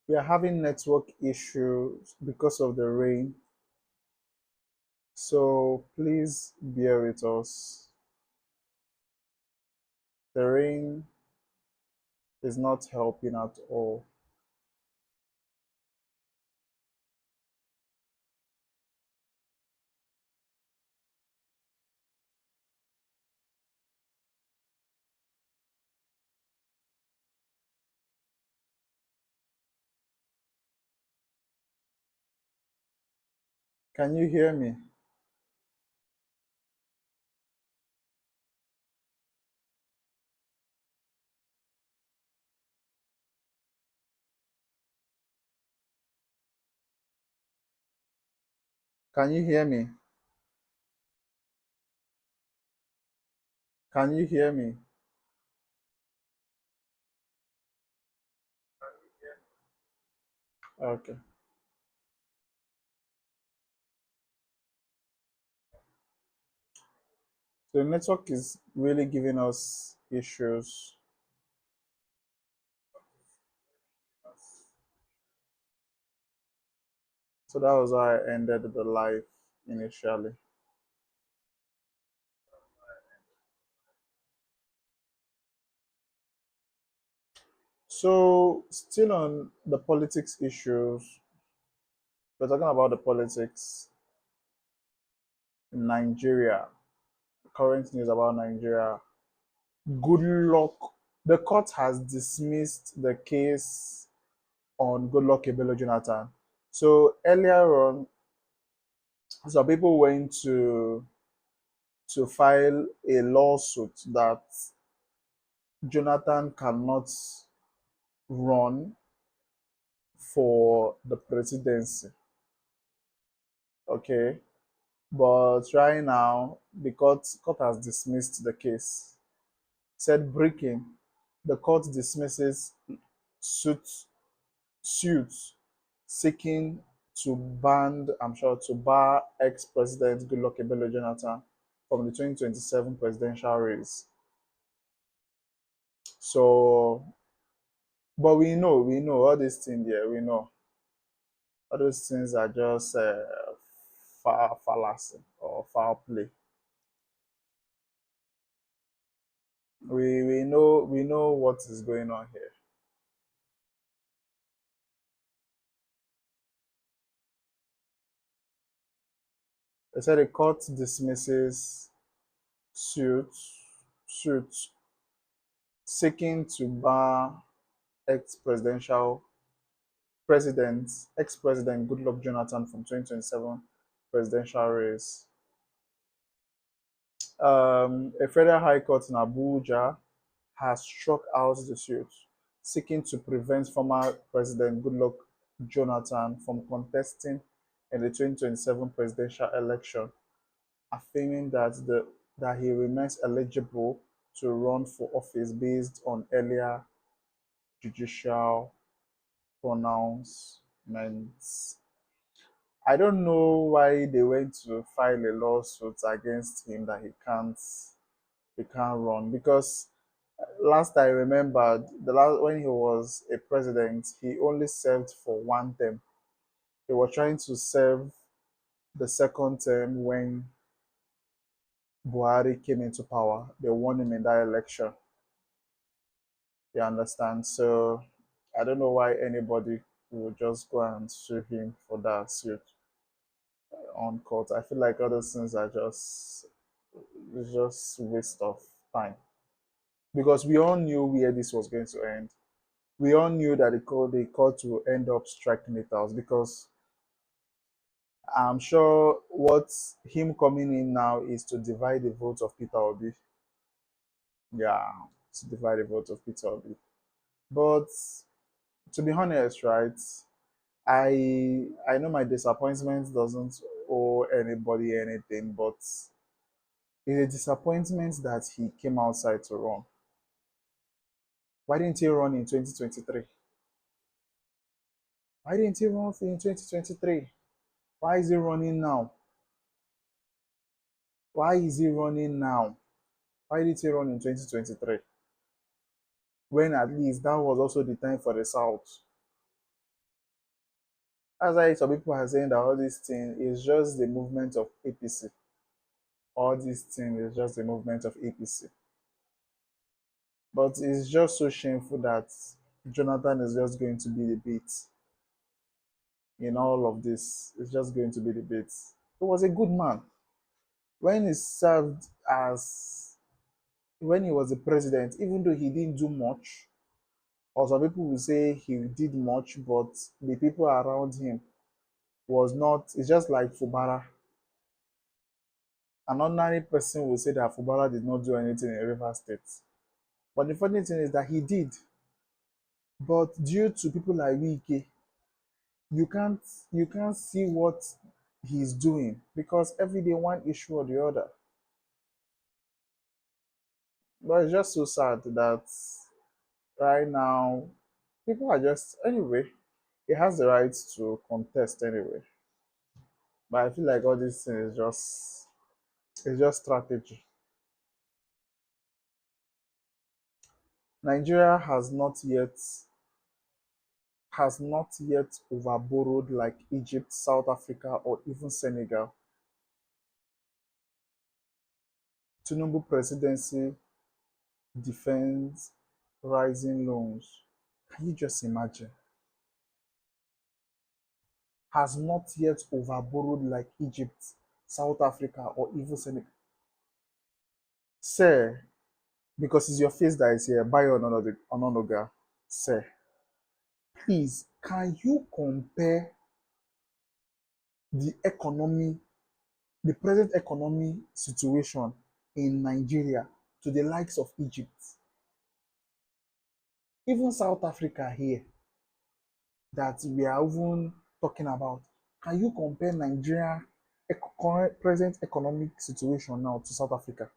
We are having network issues because of the rain, so please bear with us. The rain is not helping at all. Can you hear me? Can you hear me? Can you hear me? Okay. So the network is really giving us issues. So that was why I ended the live initially. So still on the politics issues, we're talking about the politics in Nigeria. Current news about Nigeria. Good luck. The court has dismissed the case on Goodluck Ebelo Jonathan. So earlier on, some people went to file a lawsuit that Jonathan cannot run for the presidency. Okay, but right now the court has dismissed the case. Said breaking, the court dismisses suit suit seeking to ban, I'm sure, to bar ex-president Goodluck Ebele Jonathan from the 2027 presidential race. So, but we know all these things there. We know all those things are just fallacy or foul play. We know what is going on here. They said the court dismisses suit suit seeking to bar ex-presidential president ex-president Goodluck Jonathan from 2027 presidential race. A federal high court in Abuja has struck out the suit, seeking to prevent former President Goodluck Jonathan from contesting in the 2027 presidential election, affirming that he remains eligible to run for office based on earlier judicial pronouncements. I don't know why they went to file a lawsuit against him that he can't run, because last I remembered, the last when he was a president, he only served for one term. He was trying to serve the second term when Buhari came into power. They won him in that election. You understand? So I don't know why anybody would just go and sue him for that suit on court. I feel like other things are just waste of time, because we all knew where this was going to end. We all knew that the court will end up striking it out, because I'm sure what him coming in now is to divide the vote of Peter Obi. Yeah, to divide the vote of Peter Obi. But to be honest, right, I know my disappointment doesn't owe anybody anything, but it's a disappointment that he came outside to run. Why didn't he run in 2023? Why didn't he run in 2023? Why is he running now? Why is he running now? Why did he run in 2023? When at least that was also the time for the South. That's why some people are saying that all this thing is just the movement of APC. All this thing is just the movement of APC. But it's just so shameful that Jonathan is just going to be the bait in all of this. It's just going to be the bait. He was a good man. When he served as, when he was the president, even though he didn't do much, or some people will say he did much, but the people around him was not, it's just like Fubara. An ordinary person will say that Fubara did not do anything in River State. But the funny thing is that he did. But due to people like Wike, you can't see what he's doing because every day one issue or the other. But it's just so sad that right now people are just, anyway, he has the right to contest anyway. But I feel like all this thing is just, it's just strategy. Nigeria has not yet overborrowed like Egypt, South Africa, or even Senegal. Tinubu presidency defends rising loans. Can you just imagine? Has not yet overborrowed like Egypt, South Africa, or even Senegal. Sir, because it's your face that is here, Bayo Ononoga, sir, please, can you compare the economy, the present economy situation in Nigeria to the likes of Egypt? Even South Africa here, that we are even talking about. Can you compare Nigeria current present economic situation now to South Africa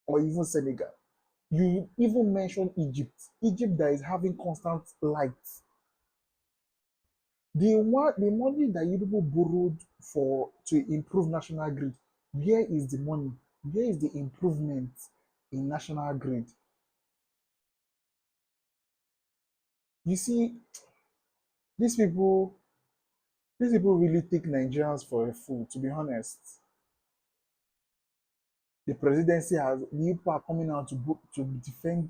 or even Senegal? You even mentioned Egypt. Egypt that is having constant light. The money that you people borrowed to improve national grid, where is the money? Where is the improvement in national grid? You see, these people really take Nigerians for a fool, to be honest. The presidency you people are coming out to defend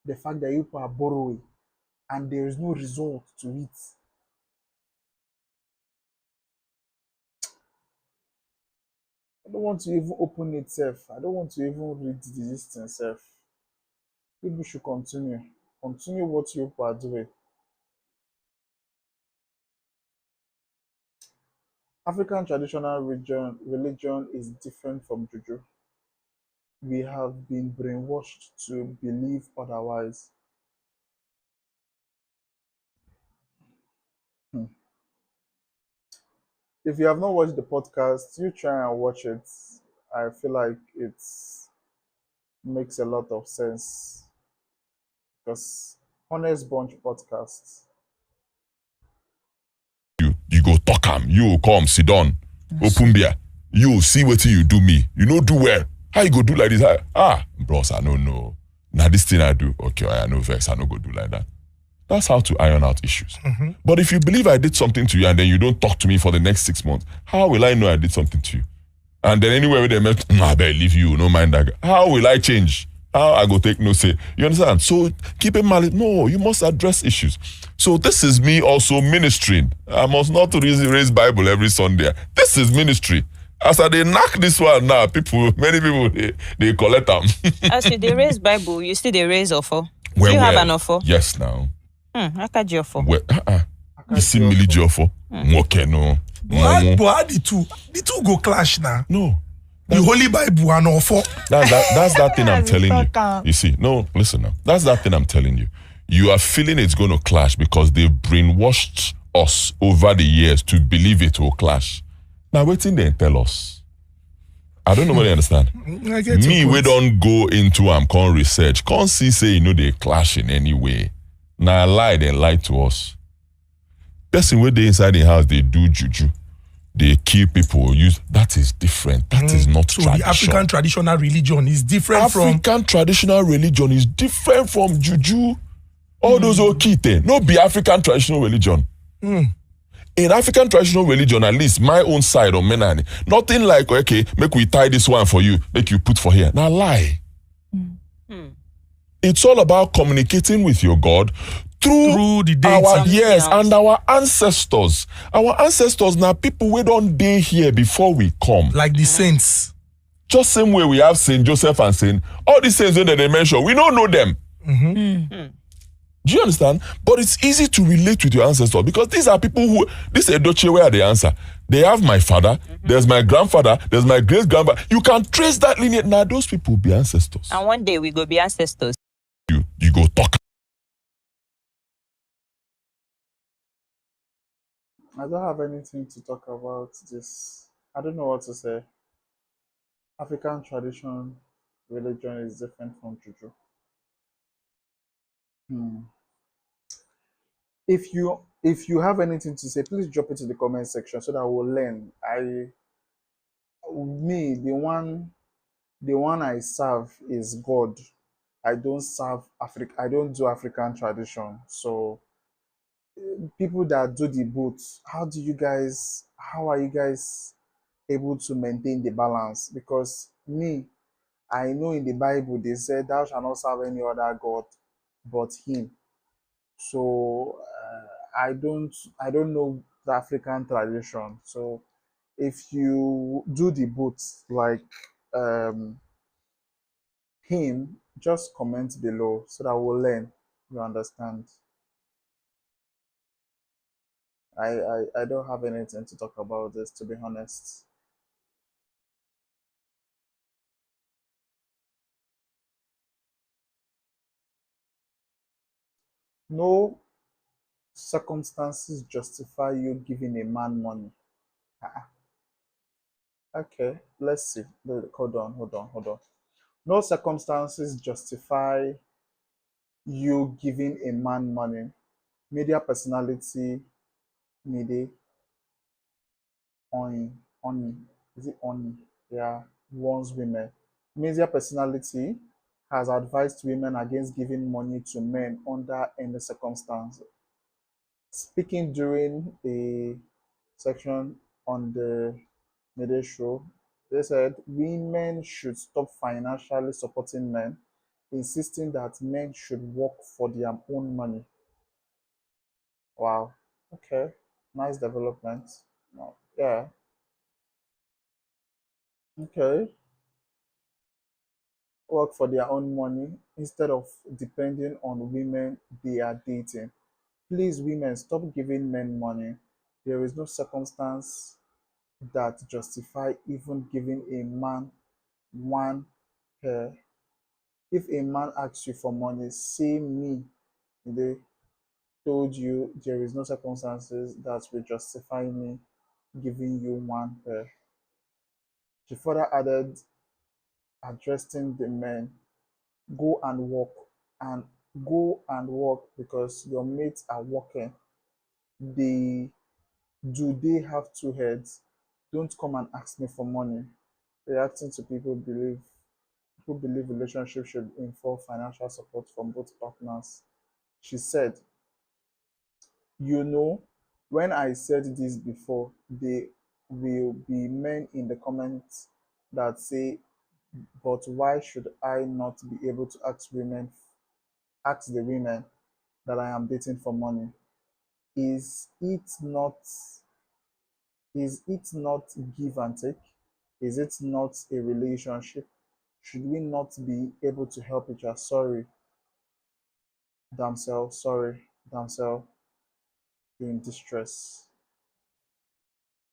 the fact that you people are borrowing and there is no result to it. I don't want to even open itself. I don't want to even read the list itself. People should continue. Continue what you people are doing. African traditional religion is different from Juju. We have been brainwashed to believe otherwise. Hmm. If you have not watched the podcast, you try and watch it. I feel like it makes a lot of sense because Honest Bunch podcast. You go talk am, you come sit down, open beer, you see what you do me, you know do well. How you go do like this? Bros, I don't know. Now this thing I do, okay, I know vex, I no go do like that. That's how to iron out issues. Mm-hmm. But if you believe I did something to you and then you don't talk to me for the next 6 months, how will I know I did something to you? And then anywhere where they met, I better leave you, no mind that. How will I change? How I go take no say? You understand? So keep in mind, no, you must address issues. So this is me also ministering. I must not raise Bible every Sunday. This is ministry. As they knock this one now, many people, they collect them. As they raise Bible, you still they raise offer. Do you have an offer? Yes, now. I can't do offer. You see military offer? Okay, no. But the two go clash now. No. The Holy Bible and offer. That's that thing I'm telling you. You see, no, listen now. That's that thing I'm telling you. You are feeling it's going to clash because they've brainwashed us over the years to believe it will clash. Now, waiting they tell us. I don't know whether you understand. Me, we don't go into can't research. Can't see say, they clash in any way. Now, they lie to us. Person where they inside the house, they do juju. They kill people, that is different. That is not so tradition. The African traditional religion is different from... African traditional religion is different from juju. All those okite. No be African traditional religion. in African traditional religion, at least my own side on Menani, nothing like, okay, make we tie this one for you, make you put for here. Now lie. It's all about communicating with your God through the our deity. yes and our ancestors. Our ancestors now people we don't day here before we come. Like the saints. Just same way we have Saint Joseph and Saint all these saints that they mention, we don't know them. Do you understand? But it's easy to relate with your ancestors because these are people who this Edochie where the answer. They have my father, there's my grandfather, there's my great grandfather. You can trace that lineage. Now those people be ancestors. And one day we go be ancestors. You go talk. I don't have anything to talk about this. I don't know what to say. African tradition, religion is different from juju. Hmm. If you have anything to say, please drop it in the comment section so that we'll learn. The one I serve is God. I don't serve Africa. I don't do African tradition. So people that do the both, how are you guys able to maintain the balance? Because me, I know in the Bible they said, "Thou shalt not serve any other god but Him." So I don't know the African tradition. So if you do the both like um, him, just comment below so that we'll learn. You understand? I don't have anything to talk about this, to be honest. No circumstances justify you giving a man money. Ah, okay, let's see. Hold on. No circumstances justify you giving a man money. Media personality, Mide, Oni, is it Oni? Yeah, warns women. Media personality has advised women against giving money to men under any circumstance. Speaking during a section on the Midday show, they said women should stop financially supporting men, insisting that men should work for their own money. Wow. Okay. Nice development. No. Yeah. Okay. Work for their own money instead of depending on women they are dating. Please, women, stop giving men money. There is no circumstance that justify even giving a man one hair. If a man asks you for money, say me. They told you there is no circumstances that will justify me giving you one hair. She further added, addressing the men, go and work and go and work because your mates are working. They they have two heads? Don't come and ask me for money. Reacting to people believe relationships should involve financial support from both partners. She said, you know, when I said this before, there will be men in the comments that say, but why should I not be able to ask the women that I am dating for money? Is it not is it not give and take? Is it not a relationship? Should we not be able to help each other? Sorry, damsel, you're in distress.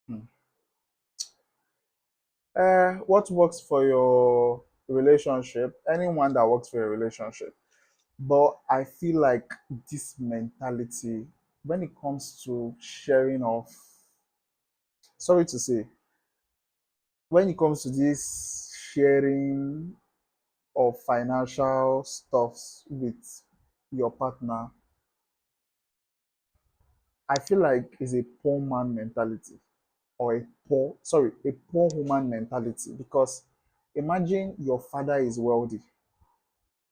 Hmm. What works for your relationship? Anyone that works for your relationship. But I feel like this mentality, when it comes to sharing of, sorry to say, when it comes to this sharing of financial stuffs with your partner, I feel like it's a poor man mentality or a poor woman mentality because imagine your father is wealthy.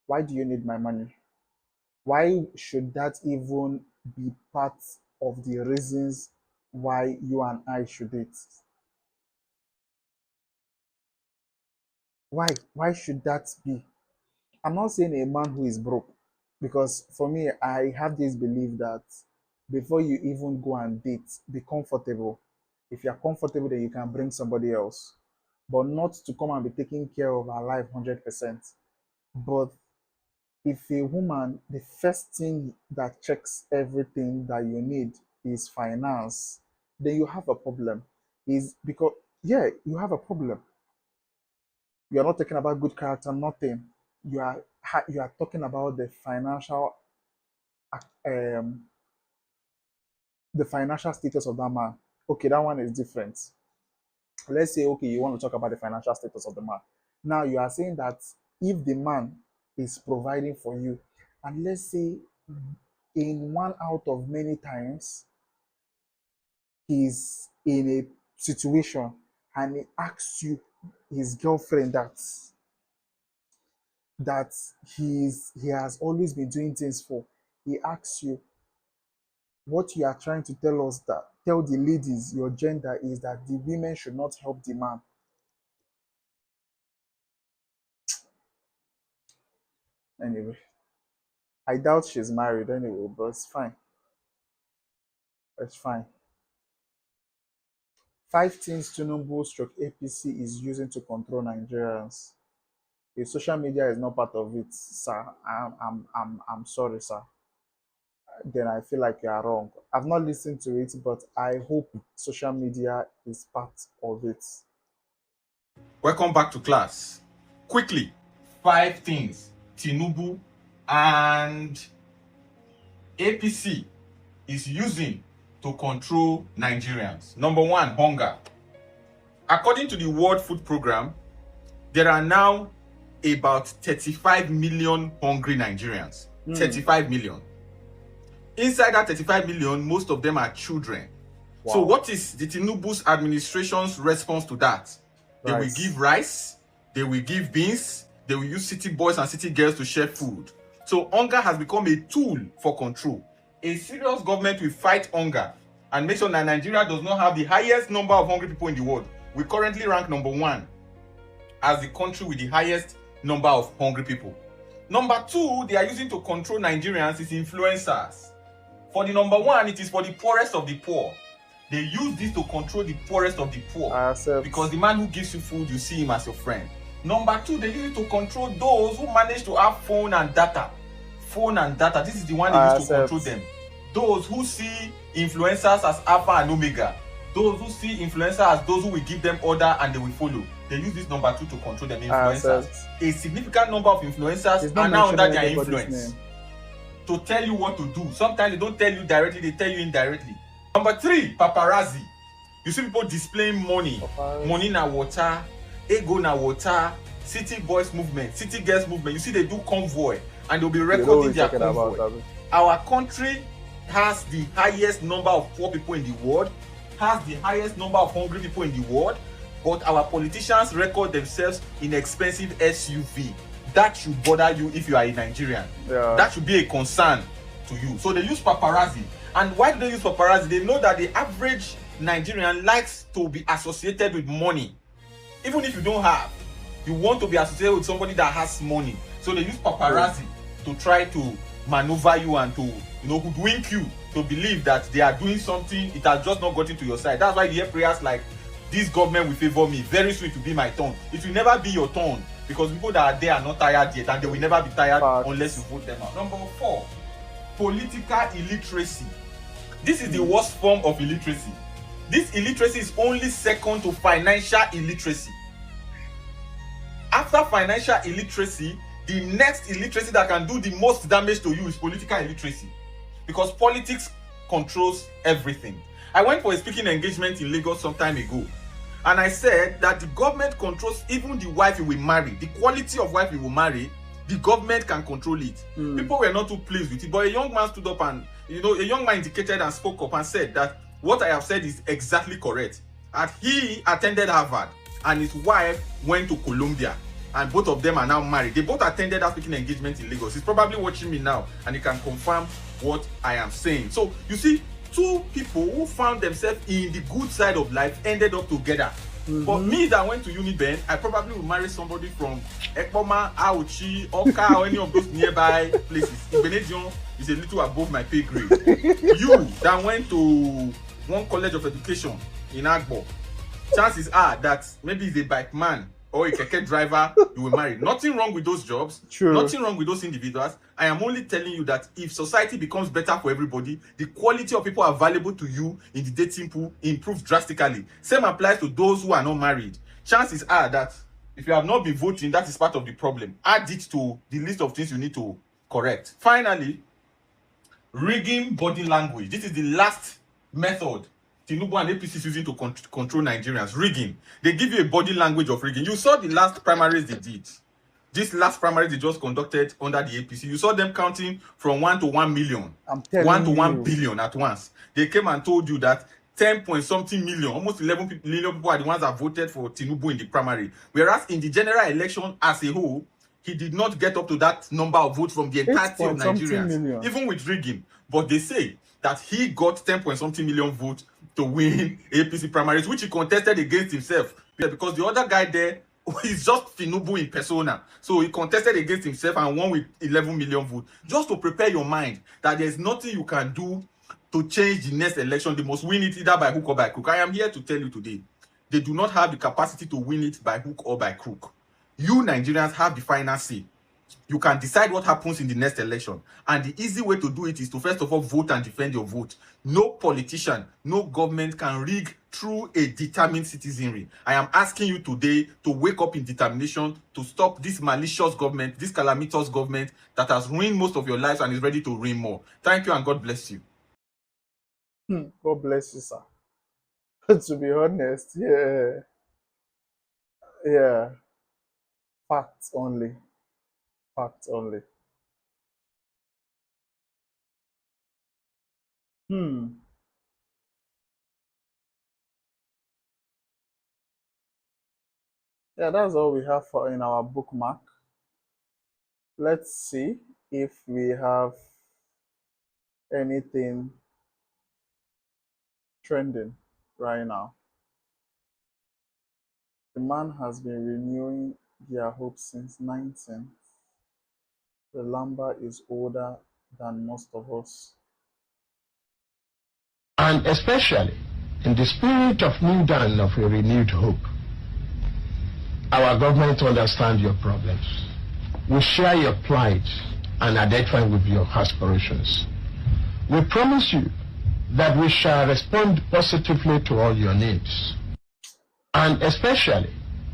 Why do you need my money? Why should that even be part of the reasons why you and I should date. Why? Why should that be? I'm not saying a man who is broke, because for me, I have this belief that before you even go and date, be comfortable. If you're comfortable, then you can bring somebody else, but not to come and be taking care of her life 100%. But if a woman, the first thing that checks everything that you need is finance, then you have a problem. Is because, yeah, you have a problem. You are not talking about good character, nothing. You are talking about um the financial status of that man. Okay, that one is different. Let's say, okay, you want to talk about the financial status of the man. Now you are saying that if the man is providing for you, and let's say in one out of many times he's in a situation and he asks you, his girlfriend, that he has always been doing things for, he asks you, what you are trying to tell us, that tell the ladies, your gender, is that the women should not help the man. Anyway, I doubt she's married anyway, but it's fine. It's fine. 5 things Tinubu stroke APC is using to control Nigerians. If social media is not part of it, sir, I'm sorry, sir. Then I feel like you are wrong. I've not listened to it, but I hope social media is part of it. Welcome back to class. Quickly, 5 things Tinubu and APC is using to control Nigerians. Number 1, hunger. According to the World Food Program, there are now about 35 million hungry Nigerians. 35 million. Inside that 35 million, most of them are children. Wow. So what is the Tinubu's administration's response to that? They will give rice, they will give beans, they will use city boys and city girls to share food. So hunger has become a tool for control. A serious government will fight hunger and make sure that Nigeria does not have the highest number of hungry people in the world. We currently rank number 1 as the country with the highest number of hungry people. Number 2, they are using to control Nigerians is influencers. For the number 1, it is for the poorest of the poor. They use this to control the poorest of the poor. Because the man who gives you food, you see him as your friend. Number 2, they use it to control those who manage to have phone and data. Phone and data, this is the one they use to control them. Those who see influencers as alpha and omega. Those who see influencers as those who will give them order and they will follow. They use this number 2 to control them. Influencers. A significant number of influencers are now under their influence to tell you what to do. Sometimes they don't tell you directly, they tell you indirectly. Number 3, paparazzi. You see people displaying money. Money na water, ego na water, city boys movement, city girls movement. You see they do convoy and they'll be recording their convoy. Our country has the highest number of poor people in the world, has the highest number of hungry people in the world, but our politicians record themselves in expensive SUV. That should bother you if you are a Nigerian. That should be a concern to you. So they use paparazzi. And why do they use paparazzi? They know that the average Nigerian likes to be associated with money. Even if you don't have, you want to be associated with somebody that has money. So they use paparazzi to try to maneuver you and to, hoodwink you to believe that they are doing something. It has just not gotten to your side. That's why you hear prayers like, this government will favor me. Very soon it will be my turn. It will never be your turn because people that are there are not tired yet and they will never be tired unless you vote them out. Number 4, political illiteracy. This is the worst form of illiteracy. This illiteracy is only second to financial illiteracy. After financial illiteracy, the next illiteracy that can do the most damage to you is political illiteracy. Because politics controls everything. I went for a speaking engagement in Lagos some time ago. And I said that the government controls even the wife you will marry. The quality of wife you will marry, the government can control it. People were not too pleased with it. But a young man stood up and, a young man indicated and spoke up and said that what I have said is exactly correct. And he attended Harvard and his wife went to Columbia. And both of them are now married. They both attended that speaking engagement in Lagos. He's probably watching me now and he can confirm what I am saying. So, you see, two people who found themselves in the good side of life ended up together. But me that went to Uniben, I probably would marry somebody from Ekpoma, Auchi, Oka, or any of those nearby places. Ibenedion is a little above my pay grade. You that went to one college of education in Agbo, chances are that maybe he's a bike man or a keke driver you will marry. Nothing wrong with those jobs. True. Nothing wrong with those individuals. I am only telling you that if society becomes better for everybody, the quality of people available to you in the dating pool improves drastically. Same applies to those who are not married. Chances are that if you have not been voting, that is part of the problem. Add it to the list of things you need to correct. Finally, rigging body language. This is the last method Tinubu and APC is using to control Nigerians. Rigging. They give you a body language of rigging. You saw the last primaries they did. This last primaries they just conducted under the APC. You saw them counting from 1 to 1 million. I'm telling 1 to you. 1 billion at once. They came and told you that 10 point something million, almost 11 million people are the ones that voted for Tinubu in the primary. Whereas in the general election as a whole, he did not get up to that number of votes from the entirety of Nigerians, even with rigging. But they say that he got 10 point something million votes to win APC primaries, which he contested against himself. Because the other guy there is just Tinubu in persona. So he contested against himself and won with 11 million votes. Just to prepare your mind that there's nothing you can do to change the next election. They must win it either by hook or by crook. I am here to tell you today, they do not have the capacity to win it by hook or by crook. You Nigerians have the final say. You can decide what happens in the next election. And the easy way to do it is to first of all vote and defend your vote. No politician, no government can rig through a determined citizenry. I am asking you today to wake up in determination to stop this malicious government, this calamitous government that has ruined most of your lives and is ready to ruin more. Thank you and God bless you. God bless you, sir. To be honest, yeah. Facts only. Facts only. Yeah, that's all we have for in our bookmark. Let's see if we have anything trending right now. The man has been renewing their hopes since 19. The Lamba is older than most of us. And especially in the spirit of new dawn of a renewed hope, our government understands your problems. We share your plight and identify with your aspirations. We promise you that we shall respond positively to all your needs. And especially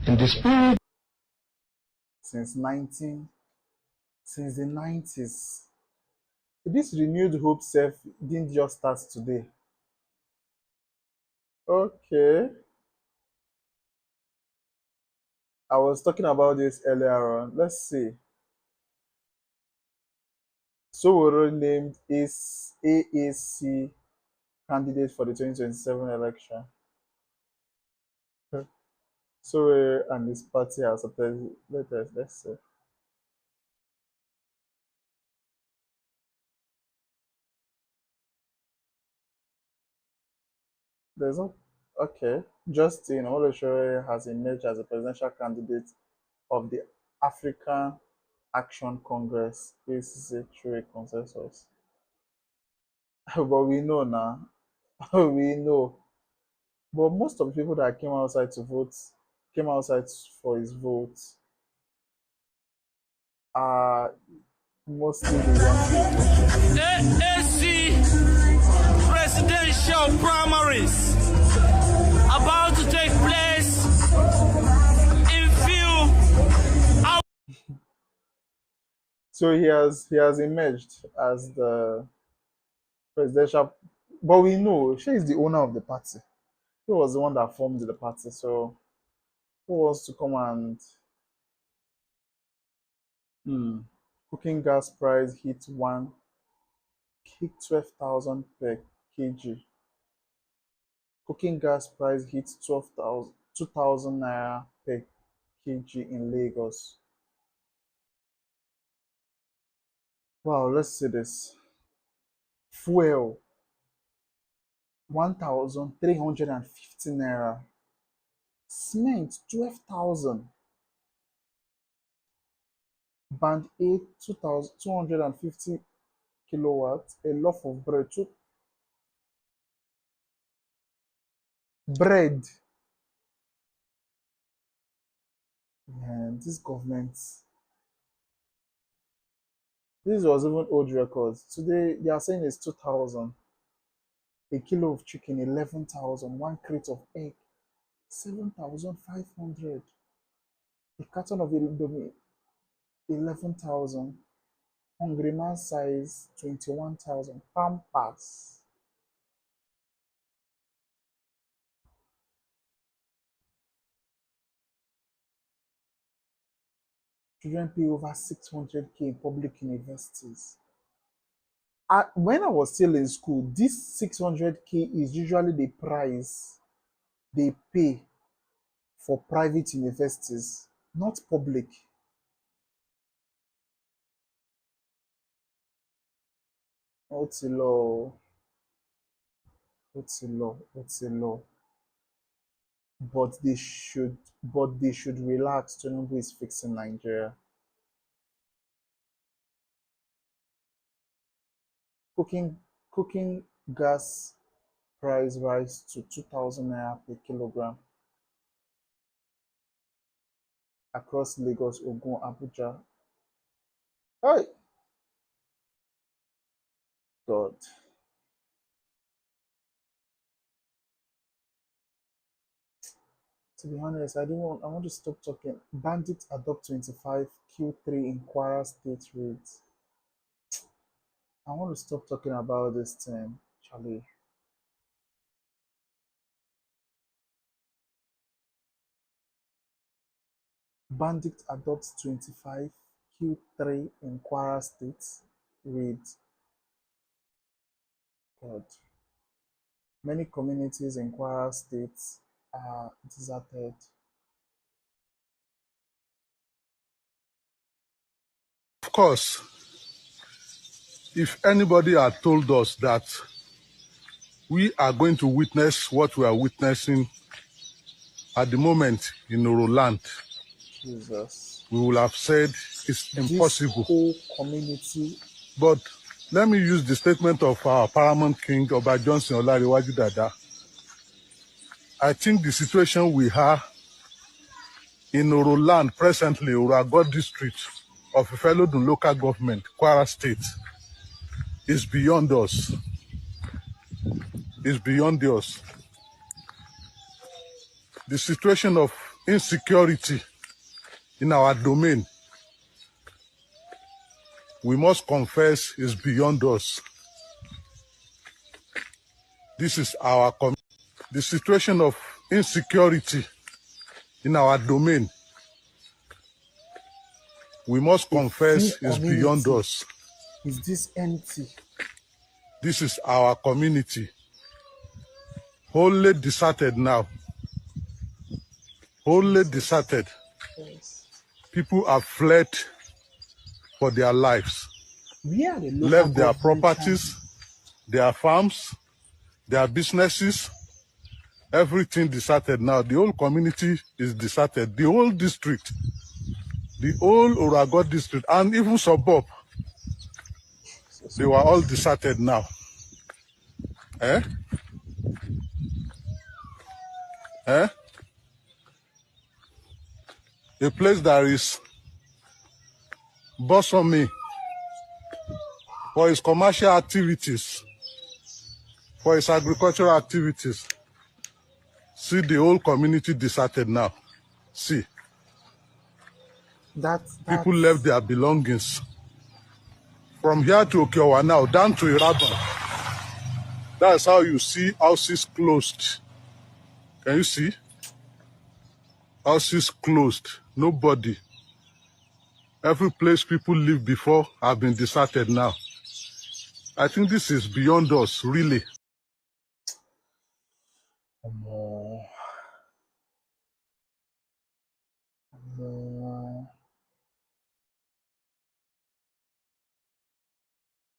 in the spirit Since the 90s. This renewed hope self didn't just start today. Okay. I was talking about this earlier on. Let's see. Sowore named is AAC candidate for the 2027 election. Sowore and his party are supported. Let's see. There's no okay. Justin Olusoye has emerged as a presidential candidate of the African Action Congress ACC through a consensus. But we know now. We know. But most of the people that came outside to vote, came outside for his vote, are mostly the young people. AAC presidential primaries about to take place in few. So he has emerged as the presidential, but we know she is the owner of the party. He was the one that formed the party. So who wants to come and cooking gas price hit 12,000 per kg. Cooking gas price hit 2,000 naira per kg in Lagos. Wow, let's see this. Fuel 1,350 naira. Cement 12,000. Band 8 2,250 kilowatts. A loaf of bread. Bread. Man, this government. This was even old records. Today they are saying it's 2,000. A kilo of chicken 11,000. One crate of egg 7,500. A carton of Indomie 11,000. Hungry man size 21,000. Pampers. Children pay over 600K in public universities. When I was still in school, this 600K is usually the price they pay for private universities, not public. What's the law? What's the law? What's the law? But they should relax. Tinubu is fixing Nigeria. Cooking gas price rise to 2,000 naira per kilogram across Lagos, Ogun, Abuja. Hey, God. To be honest, I want to stop talking. Bandits adopt 25 Q3 in Kwara State raids. I want to stop talking about this thing, Charlie. Bandit adopts 25 Q3 in Kwara State raids. God. Many communities in Kwara State are deserted. Of course, if anybody had told us that we are going to witness what we are witnessing at the moment in Oroland, Jesus. we would have said it's impossible. This whole community. But let me use the statement of our paramount king, Oba Johnson Olariwaju Dada. I think the situation we have in Oroland presently, Orago district of Ifelodun local government, Kwara State, is beyond us. Is beyond us. The situation of insecurity in our domain, we must confess, is beyond us. This is our the situation of insecurity in our domain, we must confess, is beyond us. Is this empty? This is our community, wholly deserted now. Wholly deserted. Yes. People have fled for their lives, left their properties, their farms, their businesses, everything deserted now. The whole community is deserted. The whole district, the whole Orago district, and even suburb, they were all deserted now. Eh? Eh? A place that is blossoming for its commercial activities, for its agricultural activities. See the whole community deserted now. See. People left their belongings. From here to Okiowa now, down to Iraban. That's how you see houses closed. Can you see? Houses closed. Nobody. Every place people lived before have been deserted now. I think this is beyond us, really.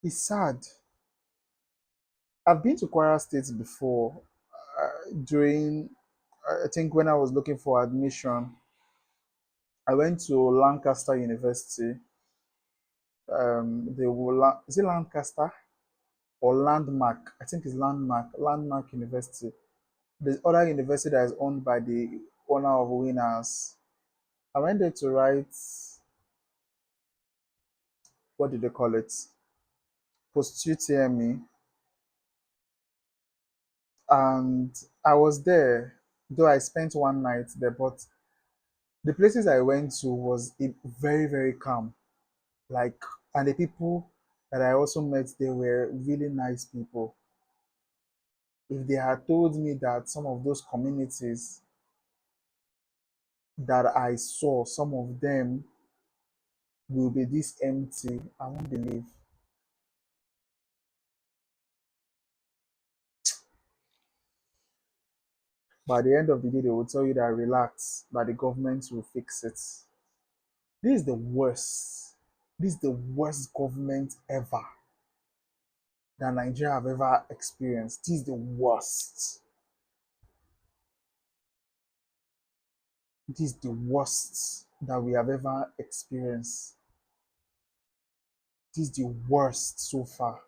It's sad. I've been to Kwara State before during, I think when I was looking for admission, I went to Lancaster University. Is it Lancaster or Landmark? I think it's Landmark University. The other university that is owned by the owner of Winners. I went there to write, what did they call it? Post-UTME. And I was there, though I spent one night there, but the places I went to was very, very calm. Like, and the people that I also met, they were really nice people. If they had told me that some of those communities that I saw, some of them will be this empty, I won't believe. But at the end of the day, they will tell you that relax, that the government will fix it. This is the worst. This is the worst government ever that Nigeria have ever experienced. This is the worst. This is the worst that we have ever experienced. This is the worst so far.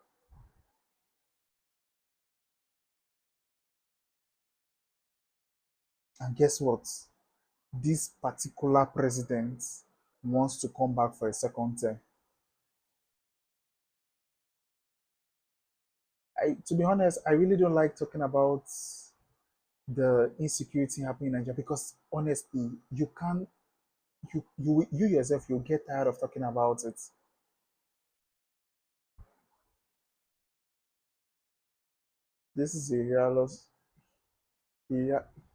And guess what? This particular president wants to come back for a second term. To be honest, I really don't like talking about the insecurity happening in Nigeria because honestly, you can't, you yourself, you'll get tired of talking about it. This is a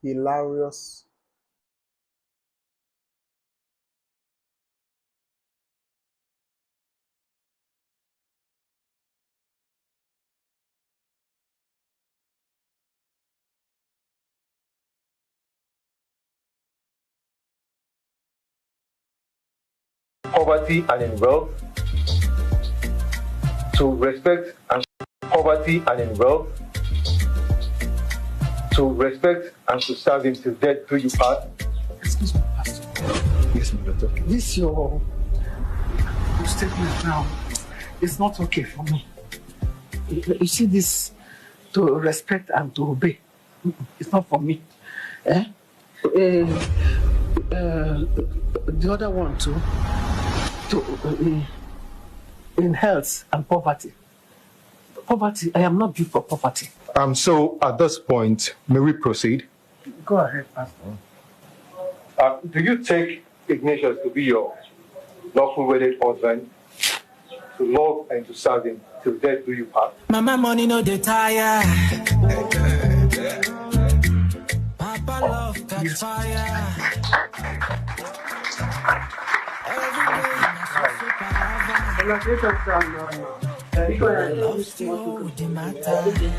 hilarious. Poverty and in wealth, to respect and poverty and in wealth, to respect and to serve him till death do you part. Excuse me, Pastor. Yes, my daughter. This your statement now is not okay for me. You see this, to respect and to obey. It's not for me. The other one too, in health and poverty. Poverty, I am not built for poverty. So at this point, may we proceed? Go ahead, Pastor. Do you take Ignatius to be your lawful wedded husband, to love and to serve him till death do you part? Mama money no dey tire. Papa love catch fire.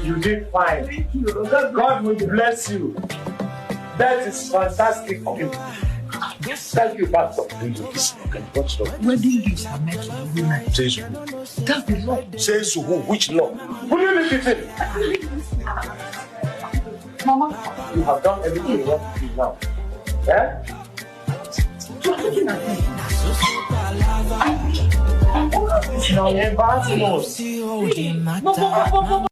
You did fine. God will bless you. That is fantastic. Thank you, Pastor. Wedding gifts are meant to be women. Says who? That's the law. Says who? Which law? Will you listen? Mama, You have done everything you want to do now. Yeah? you're looking at me. Now you're embarrassing us. No.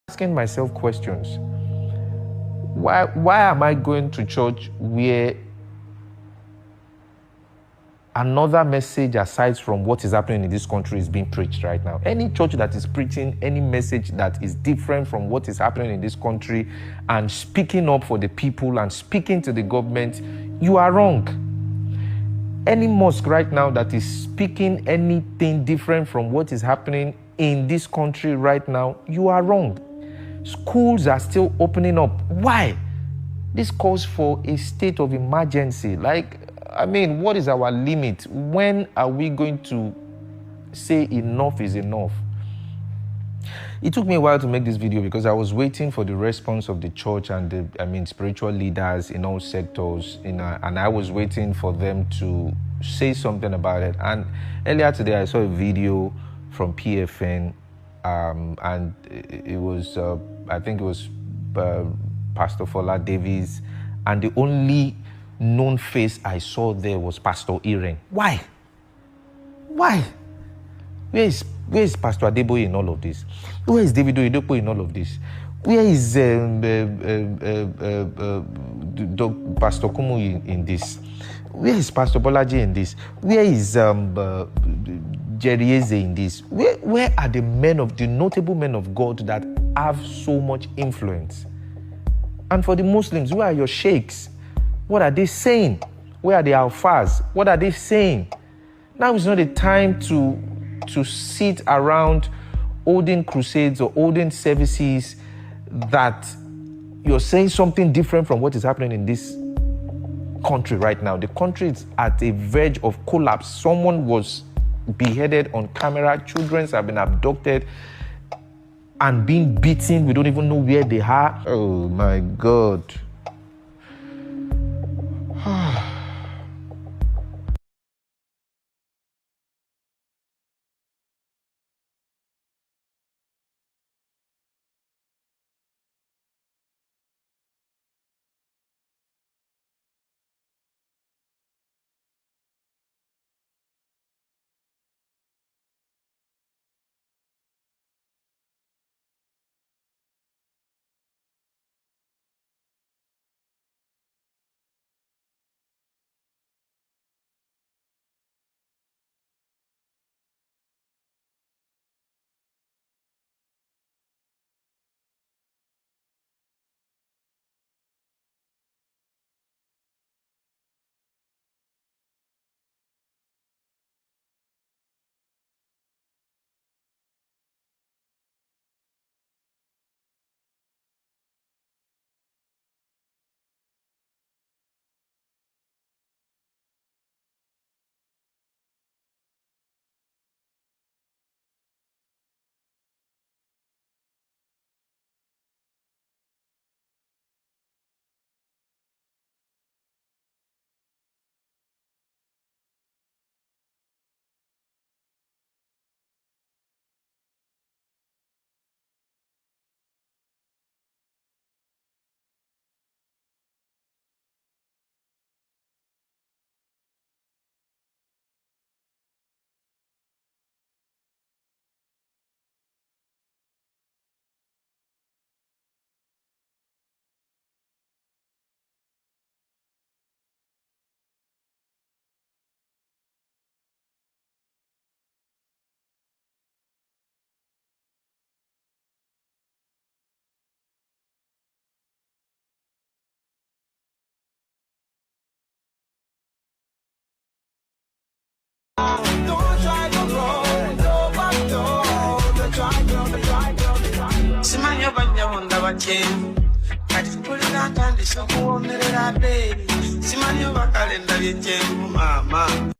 Asking myself questions. Why am I going to church where another message aside from what is happening in this country is being preached right now. Any church that is preaching any message that is different from what is happening in this country and speaking up for the people and speaking to the government, you are wrong. Any mosque right now that is speaking anything different from what is happening in this country right now, you are wrong. Schools are still opening up. Why? This calls for a state of emergency. What is our limit? When are we going to say enough is enough? It took me a while to make this video because I was waiting for the response of the church and the spiritual leaders in all sectors, and I was waiting for them to say something about it. And earlier today, I saw a video from PFN, and it was, I think it was Pastor Fola Davies, and the only known face I saw there was Pastor Irene. Why? Where is Pastor Adeboye in all of this? Where is David Oyedepo in all of this? Where is Pastor Kumu in this? Where is Pastor Bolaji in this? Where is Jerry Eze in this? Where are the notable men of God that have so much influence? And for the Muslims, where are your sheikhs? What are they saying? Where are the alfas? What are they saying? Now is not the time to sit around holding crusades or holding services that you're saying something different from what is happening in this country right now. The country is at a verge of collapse. Someone was beheaded on camera. Children have been abducted and being beaten. We don't even know where they are. Oh my God. Mama.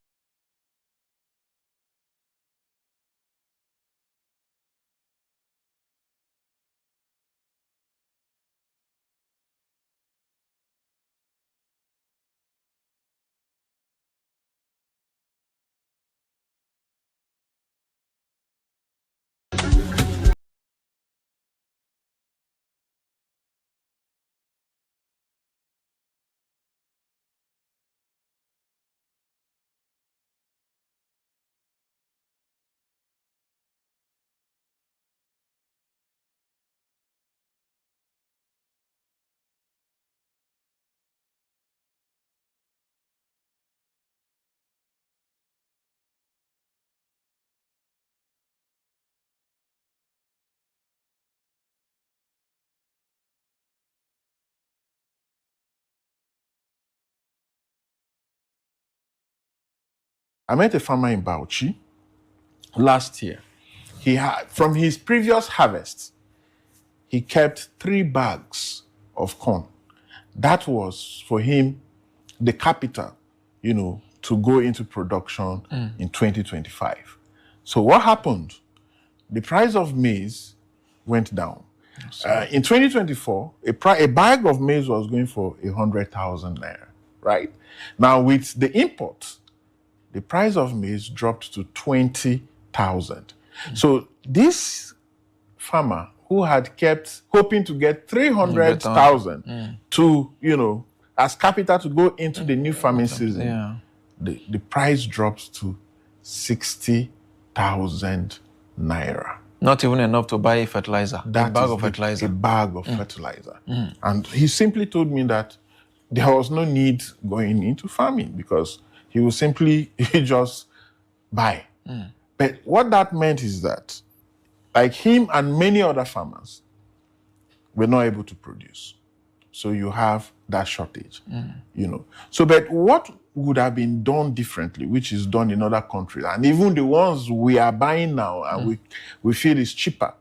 I met a farmer in Bauchi last year. He had, from his previous harvest, he kept 3 bags of corn. That was for him the capital, to go into production in 2025. So what happened? The price of maize went down. In 2024, a bag of maize was going for 100,000 naira, right? Now with the import, the price of maize dropped to 20,000. So this farmer who had kept hoping to get 300,000 to, as capital to go into the new farming season, the price dropped to 60,000 naira. Not even enough to buy a fertilizer, a bag of fertilizer. A bag of fertilizer. And he simply told me that there was no need going into farming because he would simply just buy. But what that meant is that, like him and many other farmers, were not able to produce. So you have that shortage, So, but what would have been done differently, which is done in other countries, and even the ones we are buying now and we feel is cheaper,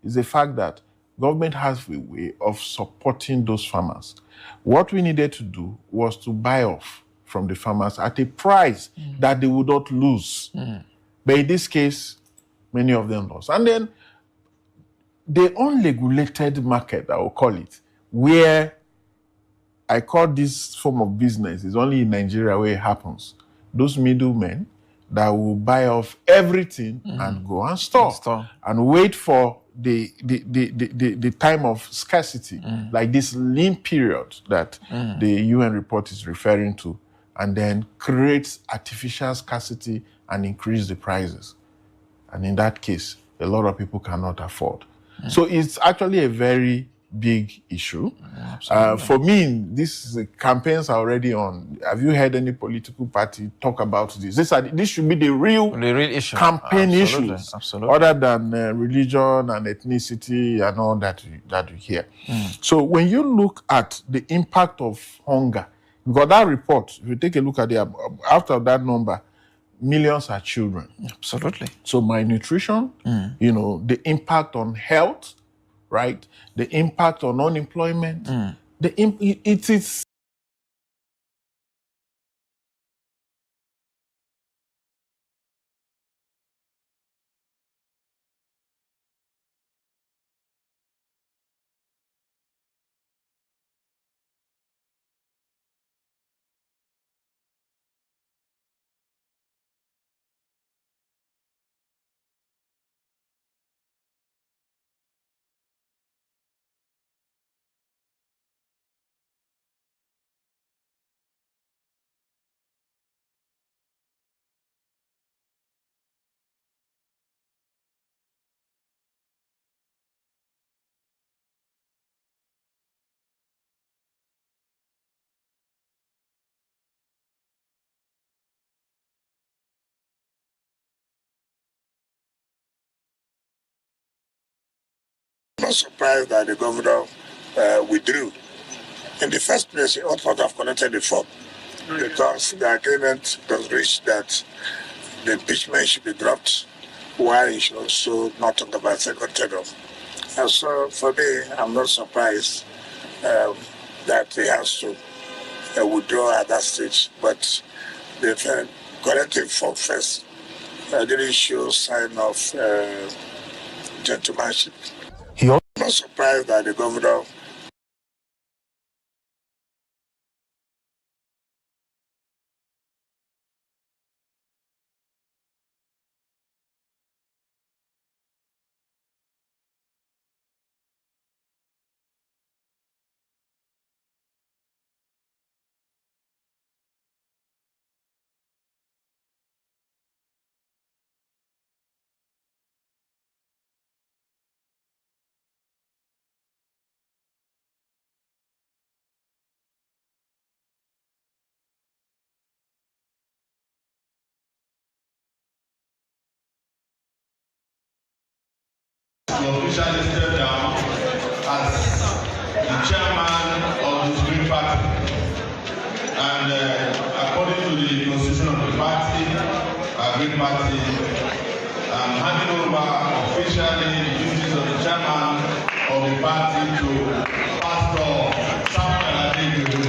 is the fact that government has a way of supporting those farmers. What we needed to do was to buy off from the farmers at a price that they would not lose. But in this case, many of them lost. And then the unregulated market, I will call it, where I call this form of business, is only in Nigeria where it happens. Those middlemen that will buy off everything and go and store and wait for the time of scarcity, like this lean period that the UN report is referring to, and then creates artificial scarcity and increase the prices. And in that case, a lot of people cannot afford. So it's actually a very big issue. For me, these campaigns are already on. Have you heard any political party talk about this? This should be the real issue. Campaign Absolutely. issues, Absolutely. other than religion and ethnicity and all that you hear. So when you look at the impact of hunger, because that report, if you take a look at it, after that number, millions are children. Absolutely. So malnutrition, the impact on health, right? The impact on unemployment. It is not surprised that the governor withdrew. In the first place, he ought not have collected the form because the agreement was reached that the impeachment should be dropped while he should also not talk about second term. And so for me, I'm not surprised that he has to withdraw at that stage. But the collective form first didn't show sign of gentlemanship. I'm not surprised that the governor He officially stepped down as the chairman of the Green Party. And according to the constitution of the party, party, I'm handing over officially the duties of the chairman of the party to Pastor Samuel Adeyemi.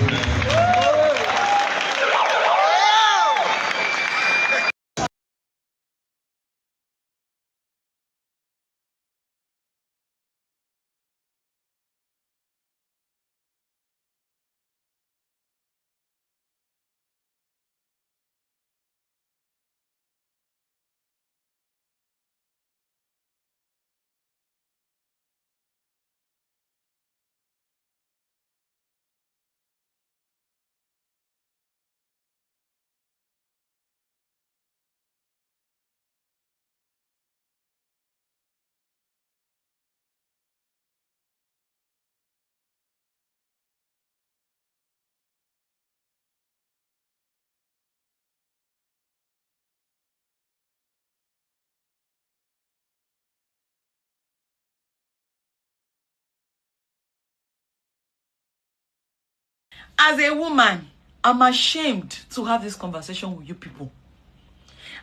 As a woman, I'm ashamed to have this conversation with you people.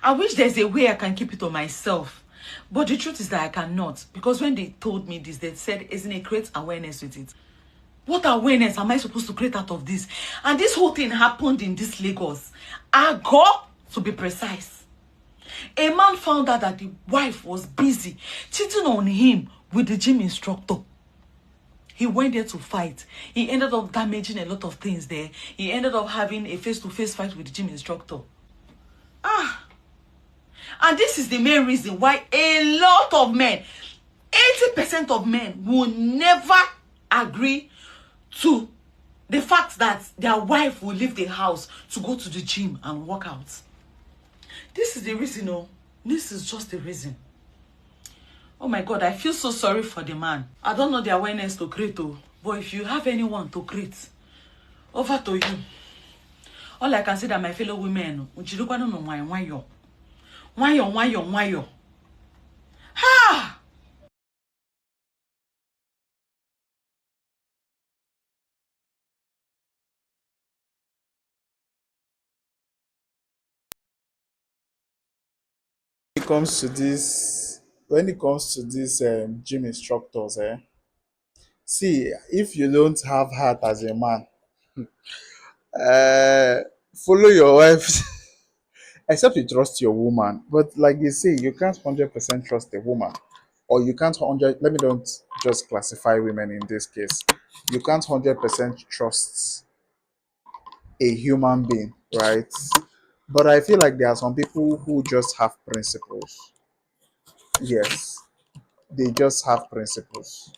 I wish there's a way I can keep it to myself. But the truth is that I cannot. Because when they told me this, they said, isn't it, create awareness with it. What awareness am I supposed to create out of this? And this whole thing happened in this Lagos. Ago, to be precise. A man found out that the wife was busy cheating on him with the gym instructor. He went there to fight. He ended up damaging a lot of things there. He ended up having a face-to-face fight with the gym instructor. And this is the main reason why a lot of men, 80% of men, will never agree to the fact that their wife will leave the house to go to the gym and work out. This is the reason, oh. This is just the reason. Oh my God, I feel so sorry for the man. I don't know the awareness to create, oh, but if you have anyone to create, over to you. All I can say that my fellow women, why. Ha! When it comes to these gym instructors, see, if you don't have heart as a man, follow your wife, except you trust your woman. But like they say, you can't 100% trust a woman, or you can't 100. Let me don't just classify women in this case. You can't 100% trust a human being, right? But I feel like there are some people who just have principles. Yes, they just have principles.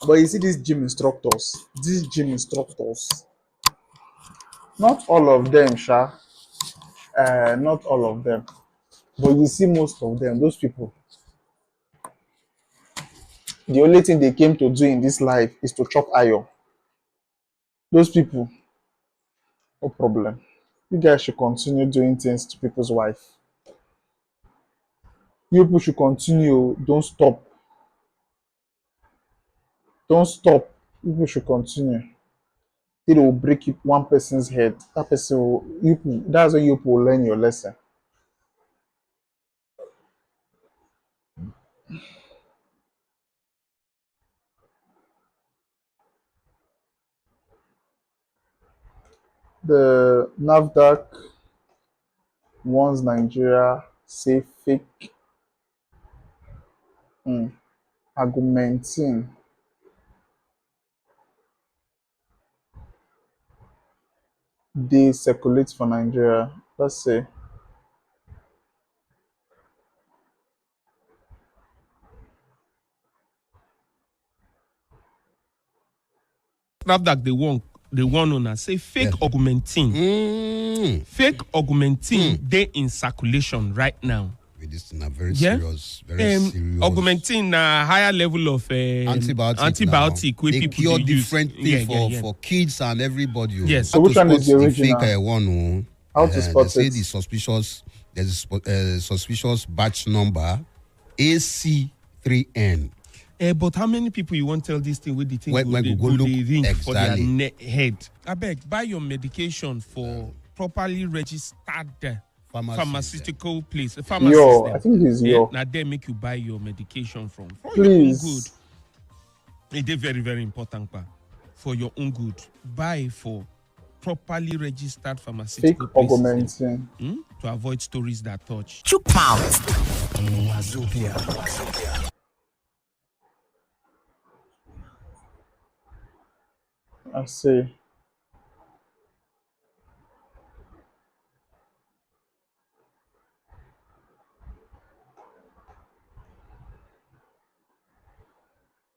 But you see these gym instructors, not all of them, not all of them, but you see most of them, those people, the only thing they came to do in this life is to chop iron. Those people, no problem. You guys should continue doing things to people's wife. You people should continue, don't stop. Don't stop. You people should continue. It will break one person's head. That person will, that's when you will learn your lesson. The NAFDAC warns Nigeria say fake argumenting they circulate for Nigeria. Let's say NAFDAC they want on say fake augmenting. Fake augmenting they in circulation right now. This is a very serious, serious. Augmenting a higher level of antibiotic they cure different things for kids and everybody. Yes. So which one is the original? Fake one. How to spot they say it? the suspicious. There's a suspicious batch number AC3N. But how many people you want to tell this thing with the thing when they ring exactly for their head? I beg, buy your medication for properly registered pharmaceutical place. Yo, I think it's yo. Now they make you buy your medication from. For Please. your own good. It is very, very important, for your own good. Buy for properly registered pharmaceutical Fake places augmenting. to avoid stories that touch. Chook mouth. I see.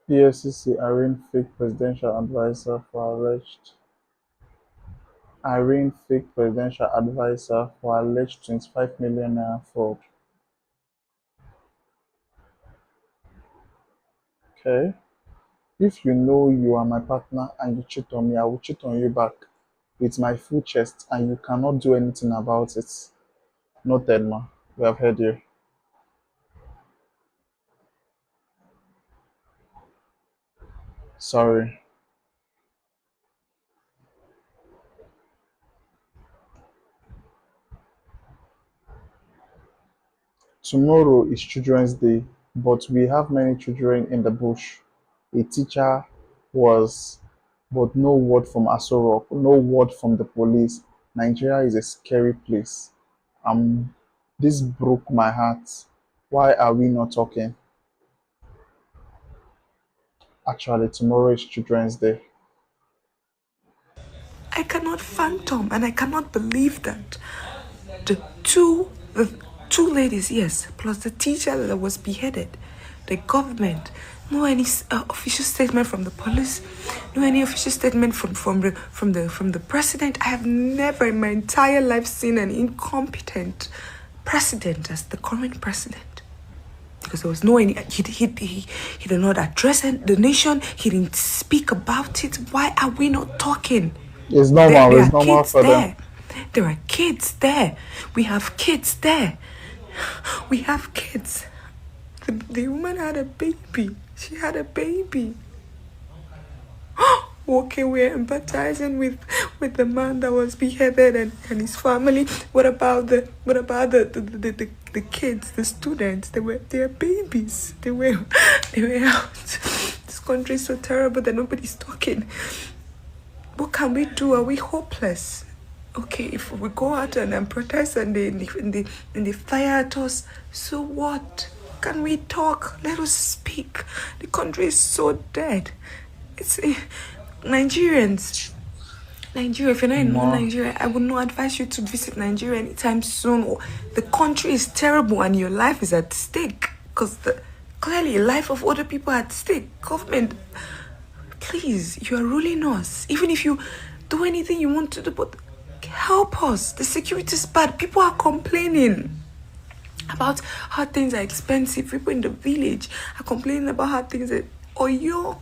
EFCC arraigned fake presidential advisor for alleged 25 million naira fraud. Okay. If you know you are my partner and you cheat on me, I will cheat on you back with my full chest and you cannot do anything about it. Noted, ma. We have heard you. Sorry. Tomorrow is Children's Day, but we have many children in the bush. A teacher was, but no word from Aso Rock, no word from the police. Nigeria is a scary place. This broke my heart. Why are we not talking? Actually, tomorrow is Children's Day. I cannot fathom and I cannot believe that the two ladies, yes, plus the teacher that was beheaded, the government, no any official statement from the police, no any official statement from the president. I have never in my entire life seen an incompetent president as the current president. Because there was no any, he did not address the nation. He didn't speak about it. Why are we not talking? It's normal. It's normal for them. There are kids there. We have kids there. We have kids. The woman had a baby. She had a baby. Okay, we're empathizing with the man that was beheaded and his family. What about the kids, the students? They are babies. They were out. This country is so terrible that nobody's talking. What can we do? Are we hopeless? Okay, if we go out and protest and they fire at us, so what? Can we talk? Let us speak. The country is so dead. It's Nigerians. Nigeria, if you're not in Nigeria, I would not advise you to visit Nigeria anytime soon. The country is terrible and your life is at stake. Because clearly, the life of other people at stake. Government, please, you are ruling us. Even if you do anything you want to do, but help us. The security is bad. People are complaining about how things are expensive. People in the village are complaining about how things are. Oyo,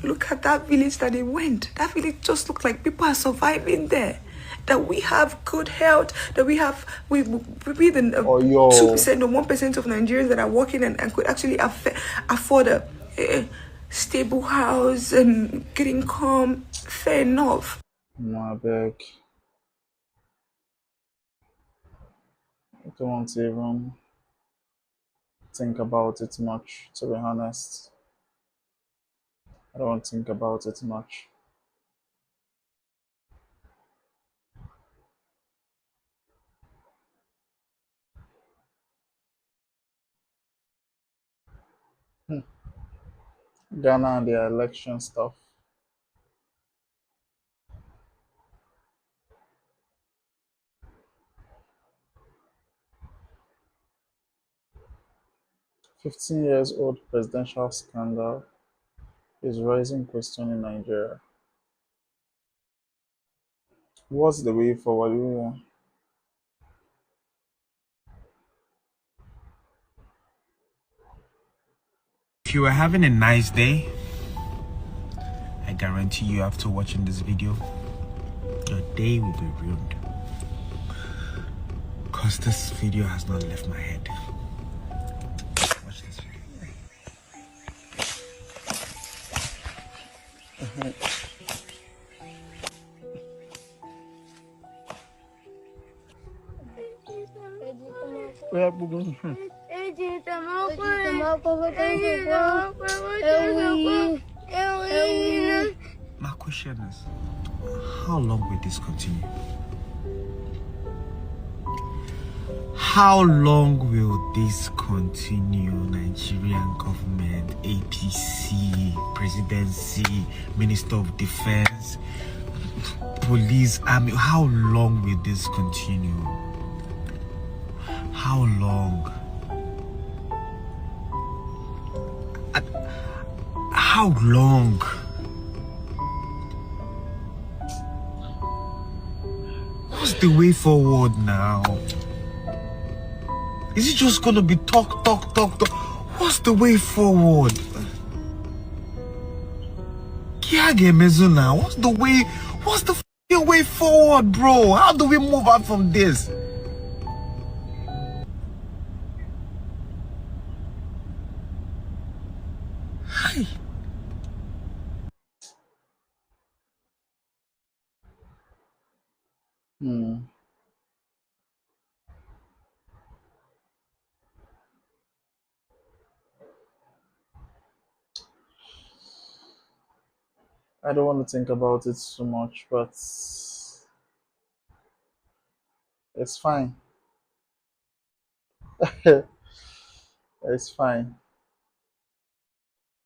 look at that village that they went. That village just looked like people are surviving there. That we have good health. That we have we the 2% or 1% of Nigerians that are working and could actually afford a stable house and good income. Fair enough. My beg. I don't want to even think about it much, to be honest. I don't think about it much. Ghana and their election stuff. "15-year-old presidential scandal is raising question in Nigeria. What's the way forward?" If you are having a nice day, I guarantee you after watching this video, your day will be ruined. Because this video has not left my head. Watch this video. My question is, how long will this continue? How long will this continue? Nigerian government, APC, presidency, Minister of Defense, police, army. How long will this continue? How long? How long? What's the way forward now? Is it just gonna be talk? What's the way forward? Now, what's the f***ing way forward, bro? How do we move out from this? Hi. I don't want to think about it so much, but it's fine. It's fine.